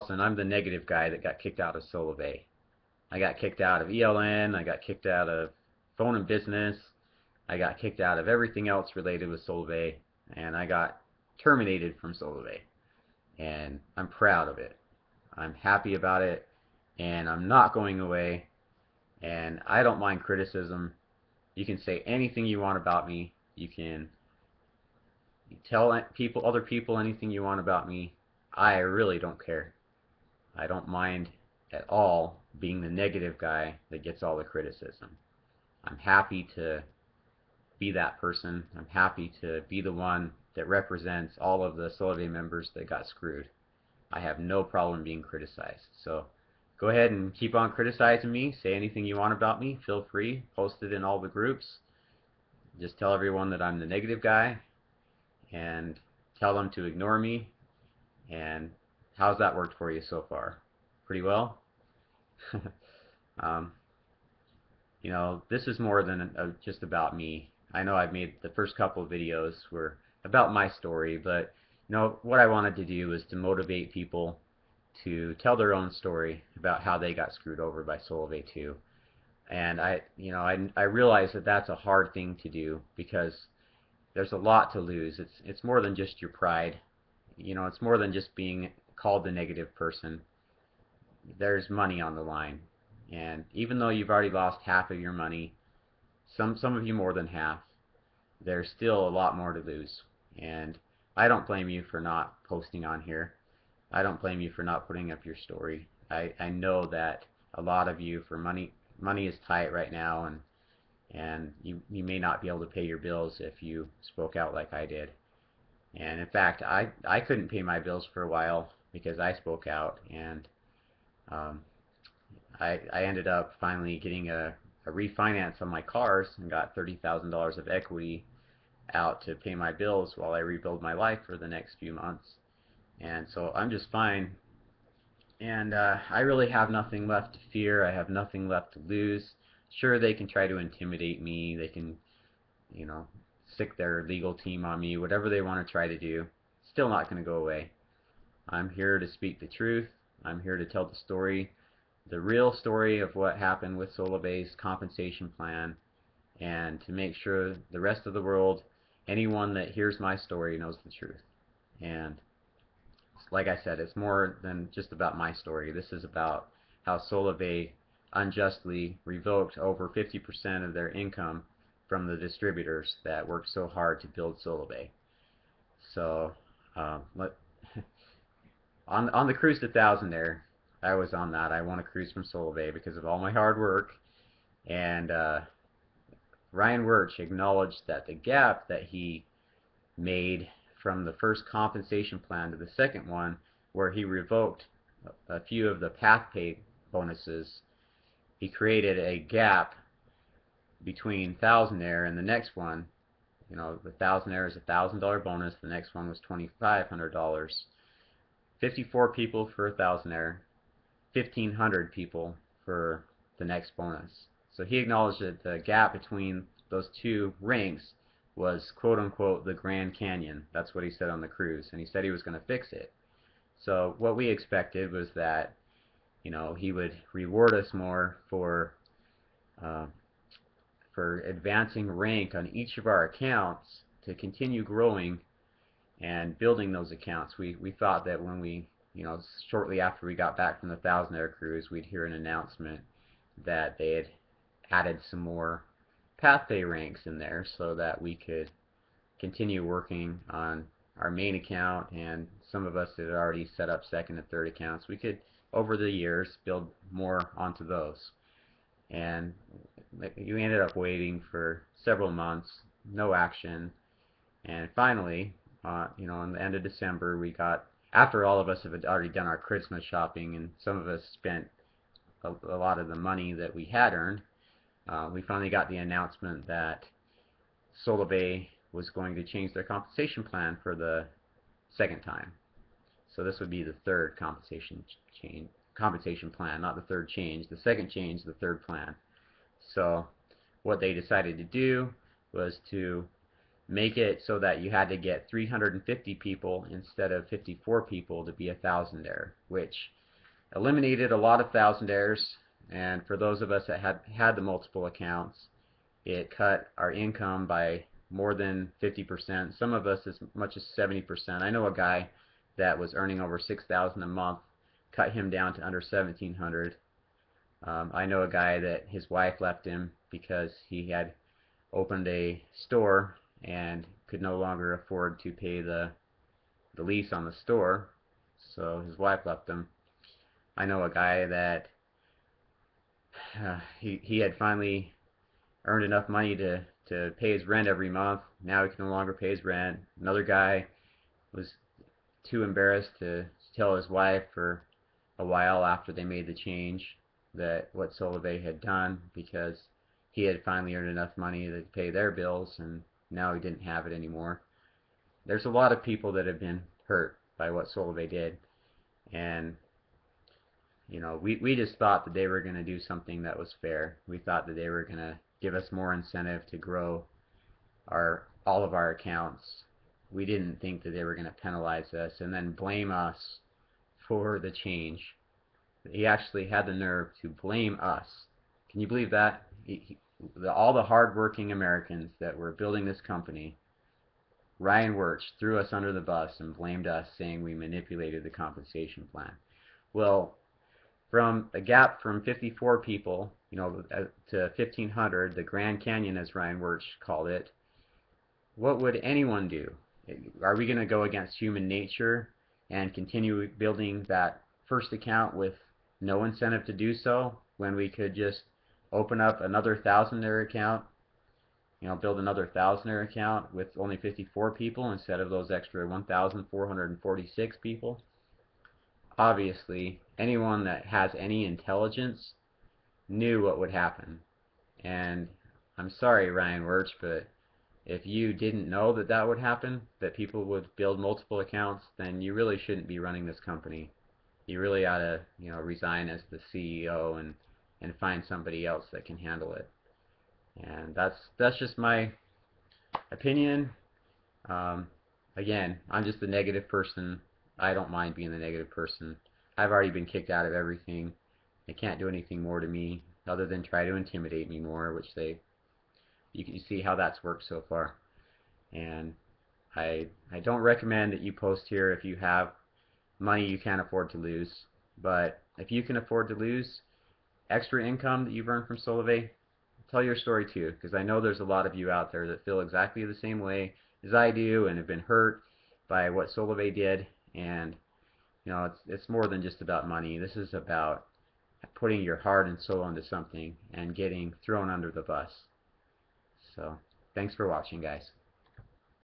and I'm the negative guy that got kicked out of Solavei. I got kicked out of ELN, I got kicked out of phone and business, I got kicked out of everything else related with Solavei, and I got terminated from Solavei. And I'm proud of it. I'm happy about it, and I'm not going away, and I don't mind criticism. You can say anything you want about me. You can tell other people anything you want about me. I really don't care. I don't mind at all being the negative guy that gets all the criticism. I'm happy to be that person. I'm happy to be the one that represents all of the Solavei members that got screwed. I have no problem being criticized. So go ahead and keep on criticizing me. Say anything you want about me. Feel free. Post it in all the groups. Just tell everyone that I'm the negative guy and tell them to ignore me. And how's that worked for you so far? Pretty well? um, you know, this is more than just about me. I know I've made the first couple of videos were about my story, but you know, what I wanted to do was to motivate people to tell their own story about how they got screwed over by Solavei 2. And I realize that that's a hard thing to do because there's a lot to lose. It's more than just your pride. You know, it's more than just being called the negative person. There's money on the line. And even though you've already lost half of your money, some of you more than half, there's still a lot more to lose. And I don't blame you for not posting on here. I don't blame you for not putting up your story. I know that a lot of you, for money is tight right now, and you may not be able to pay your bills if you spoke out like I did. And in fact, I couldn't pay my bills for a while because I spoke out, and I ended up finally getting a refinance on my cars and got $30,000 of equity out to pay my bills while I rebuild my life for the next few months. And so I'm just fine. And I really have nothing left to fear. I have nothing left to lose. Sure, they can try to intimidate me. They can, you know, stick their legal team on me, whatever they want to try to do. Still not going to go away. I'm here to speak the truth. I'm here to tell the story, the real story of what happened with Solavei's compensation plan, and to make sure the rest of the world, anyone that hears my story, knows the truth. And like I said, it's more than just about my story. This is about how Solavei unjustly revoked over 50% of their income from the distributors that worked so hard to build Solavei. So on the cruise to Thousandaire, I was on that. I won a cruise from Solavei because of all my hard work. And Ryan Wirch acknowledged that the gap that he made from the first compensation plan to the second one, where he revoked a few of the path pay bonuses, he created a gap between Thousandaire and the next one. You know, the Thousandaire is a $1,000 bonus. The next one was $2,500. 54 people for Thousandaire, 1,500 people for the next bonus. So he acknowledged that the gap between those two ranks was quote-unquote the Grand Canyon. That's what he said on the cruise, and he said he was going to fix it. So what we expected was that, you know, he would reward us more for advancing rank on each of our accounts to continue growing and building those accounts. We thought that when we, you know, shortly after we got back from the Thousandaire cruise, we'd hear an announcement that they had added some more path pay ranks in there so that we could continue working on our main account, and some of us that had already set up second and third accounts, we could over the years build more onto those. And you ended up waiting for several months, no action, and finally, you know, in the end of December, we got, after all of us had already done our Christmas shopping and some of us spent a lot of the money that we had earned, we finally got the announcement that Solavei was going to change their compensation plan for the second time. So this would be the third compensation plan, not the third change. The second change, the third plan. So what they decided to do was to make it so that you had to get 350 people instead of 54 people to be a thousandaire, which eliminated a lot of thousandaires. And for those of us that had the multiple accounts, it cut our income by more than 50%. Some of us as much as 70%. I know a guy that was earning over $6,000 a month, cut him down to under $1,700. I know a guy that his wife left him because he had opened a store and could no longer afford to pay the lease on the store, so his wife left him. I know a guy that he had finally earned enough money to pay his rent every month. Now he can no longer pay his rent. Another guy was too embarrassed to tell his wife for a while after they made the change that what Solavei had done, because he had finally earned enough money to pay their bills, and now he didn't have it anymore. There's a lot of people that have been hurt by what Solavei did, and you know, we just thought that they were going to do something that was fair. We thought that they were going to give us more incentive to grow all of our accounts. We didn't think that they were going to penalize us and then blame us for the change. He actually had the nerve to blame us. Can you believe that? All the hard-working Americans that were building this company, Ryan Wirtz threw us under the bus and blamed us, saying we manipulated the compensation plan. Well, from a gap from 54 people, you know, to 1,500, the Grand Canyon, as Ryan Wirtz called it, what would anyone do? Are we going to go against human nature and continue building that first account with no incentive to do so when we could just open up another thousandaire account, you know, build another thousandaire account with only 54 people instead of those extra 1,446 people? Obviously, anyone that has any intelligence knew what would happen. And I'm sorry, Ryan Wirtz, but if you didn't know that that would happen, that people would build multiple accounts, then you really shouldn't be running this company. You really ought to, you know, resign as the CEO and find somebody else that can handle it. And that's just my opinion. Again, I'm just a negative person. I don't mind being the negative person. I've already been kicked out of everything. They can't do anything more to me other than try to intimidate me more, which you can see how that's worked so far. And I don't recommend that you post here if you have money you can't afford to lose. But if you can afford to lose extra income that you've earned from Solavei, tell your story too, because I know there's a lot of you out there that feel exactly the same way as I do and have been hurt by what Solavei did. And you know, it's more than just about money. This is about putting your heart and soul into something and getting thrown under the bus. So, thanks for watching, guys.